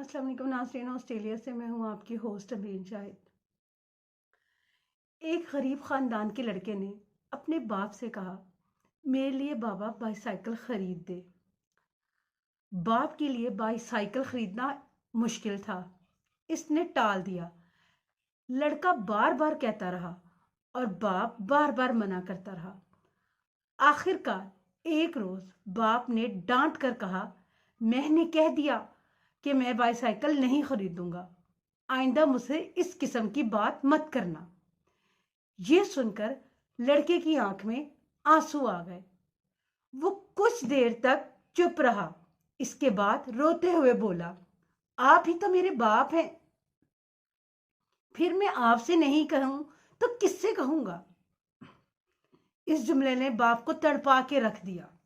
अस्सलाम वालेकुम नाज़रीन, ऑस्ट्रेलिया से मैं हूँ आपकी होस्ट अमीन शाहिद। एक गरीब ख़ानदान के लड़के ने अपने बाप से कहा, मेरे लिए बाबा बाईसाइकिल ख़रीद दे। बाप के लिए बाईसाइकिल ख़रीदना मुश्किल था, इसने टाल दिया। लड़का बार बार कहता रहा और बाप बार बार मना करता रहा। आखिरकार एक रोज़ बाप ने डांट कर कहा, मैंने कह दिया कि मैं बाईसाइकिल नहीं खरीदूंगा, आइंदा मुझसे इस किस्म की बात मत करना। ये सुनकर लड़के की आंख में आंसू आ गए। वो कुछ देर तक चुप रहा, इसके बाद रोते हुए बोला, आप ही तो मेरे बाप हैं, फिर मैं आपसे नहीं कहूं तो किससे कहूंगा। इस जुमले ने बाप को तड़पा के रख दिया।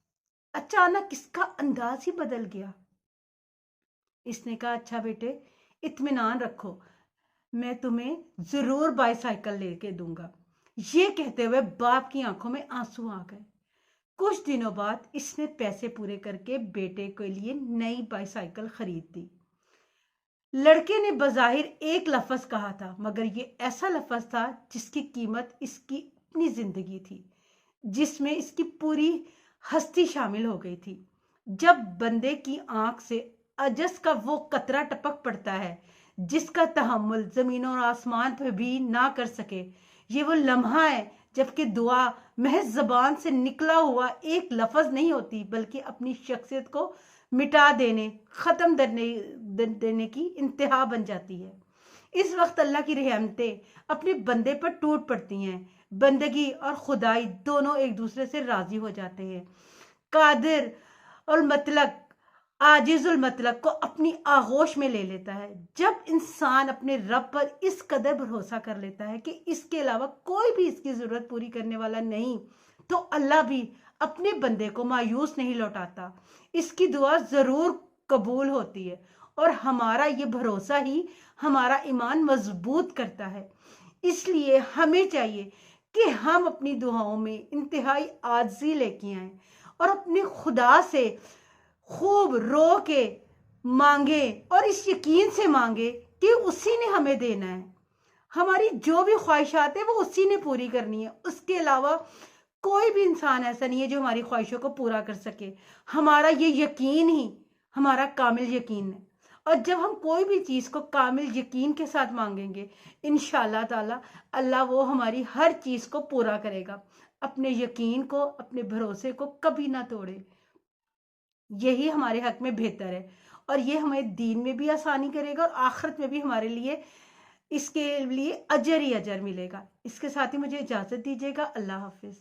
अचानक इसका अंदाज ही बदल गया। इसने कहा, अच्छा बेटे, इत्मीनान रखो, मैं तुम्हें जरूर बाईसाइकिल लेके दूंगा। ये कहते हुए बाप की आंखों में आंसू आ गए। कुछ दिनों बाद इसने पैसे पूरे करके बेटे के लिए नई बाईसाइकिल खरीद दी। लड़के ने बज़ाहिर एक लफ्ज कहा था, मगर ये ऐसा लफ्ज था जिसकी कीमत इसकी अपनी जिंदगी थी, जिसमें इसकी पूरी हस्ती शामिल हो गई थी। जब बंदे की आंख से अजस का वो कतरा टपक पड़ता है जिसका तहम्मुल जमीन और आसमान पर भी ना कर सके, ये वो लम्हा है जबकि दुआ महज जबान से निकला हुआ एक लफ्ज नहीं होती, बल्कि अपनी शख्सियत को मिटा देने, खत्म देने की इंतहा बन जाती है। इस वक्त अल्लाह की रहमतें अपने बंदे पर टूट पड़ती हैं। बंदगी और खुदाई दोनों एक दूसरे से राजी हो जाते हैं। कादिर और मतलब आजिजुल मतलब को अपनी आगोश में ले लेता है। जब इंसान अपने रब पर इस कदर भरोसा कर लेता है कि इसके अलावा कोई भी इसकी जरूरत पूरी करने वाला नहीं, तो अल्लाह भी अपने बंदे को मायूस नहीं लौटाता। इसकी दुआ जरूर कबूल होती है और हमारा ये भरोसा ही हमारा ईमान मजबूत करता है। इसलिए हमें चाहिए कि हम अपनी दुआओं में इंतहाई आजिज़ी लेके आए और अपने खुदा से खूब रो के मांगे और इस यकीन से मांगे कि उसी ने हमें देना है। हमारी जो भी ख्वाहिशात है वो उसी ने पूरी करनी है। उसके अलावा कोई भी इंसान ऐसा नहीं है जो हमारी ख्वाहिशों को पूरा कर सके। हमारा ये यकीन ही हमारा कामिल यकीन है। और जब हम कोई भी चीज़ को कामिल यकीन के साथ मांगेंगे, इंशाअल्लाह ताला अल्लाह वो हमारी हर चीज़ को पूरा करेगा। अपने यकीन को, अपने भरोसे को कभी ना तोड़े। यही हमारे हक में बेहतर है और ये हमें दीन में भी आसानी करेगा और आखिरत में भी हमारे लिए इसके लिए अजर ही अजर मिलेगा। इसके साथ ही मुझे इजाज़त दीजिएगा। अल्लाह हाफिज़।